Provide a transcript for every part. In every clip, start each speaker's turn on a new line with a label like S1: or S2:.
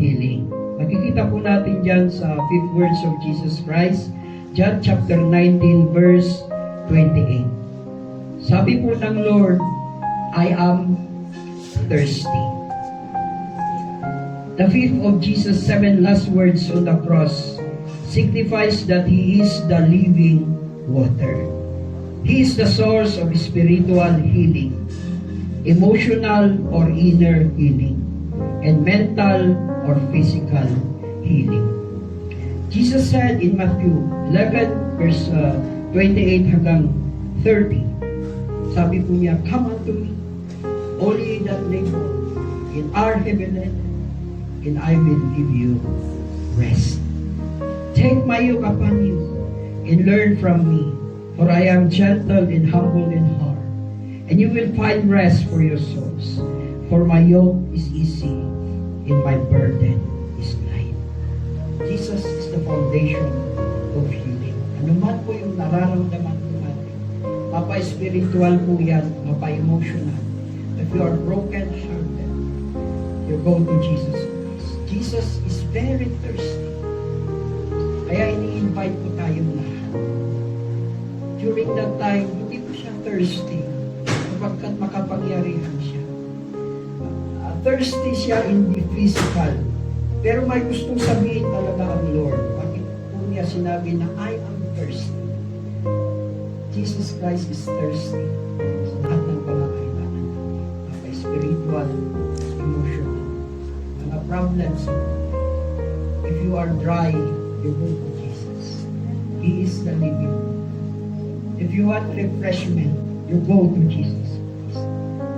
S1: healing. Makikita po natin dyan sa 5th words of Jesus Christ, John chapter 19 verse 28. Sabi po ng Lord, I am thirsty. The 5th of Jesus' 7 last words on the cross signifies that He is the living water. He is the source of spiritual healing, emotional or inner healing, and mental or physical healing. Jesus said in Matthew 11 verse 28 hanggang 30, sabi po niya, "Come unto me, all ye that labor and are heavy laden, and I will give you rest. Take my yoke upon you, and learn from me, for I am gentle and humble in heart, and you will find rest for your souls. For my yoke is easy, and my burden is light." Jesus is the foundation of healing. Ano man po yung nararamdaman po natin, mapa-spiritual po yan, mapa-emotional. If you are broken-hearted, you go to Jesus Christ. Jesus is very thirsty. Kaya ini-invite po tayong lahat. During that time, hindi po siya thirsty, sapagkat makapangyarihan siya. Thirsty siya in the physical, pero may gustong sabihin talaga ang Lord. Bakit po niya sinabi na I am thirsty? Jesus Christ is thirsty sa lahat ng pangangailangan natin. Spiritual, emotional, mga problems. If you are dry, you go to Jesus. He is the living. If you want refreshment, you go to Jesus Christ.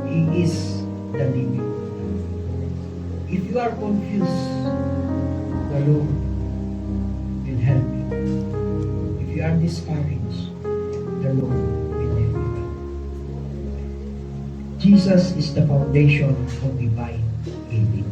S1: He is the living. If you are confused, the Lord will help you. If you are discouraged, the Lord will help you. Jesus is the foundation of divine healing.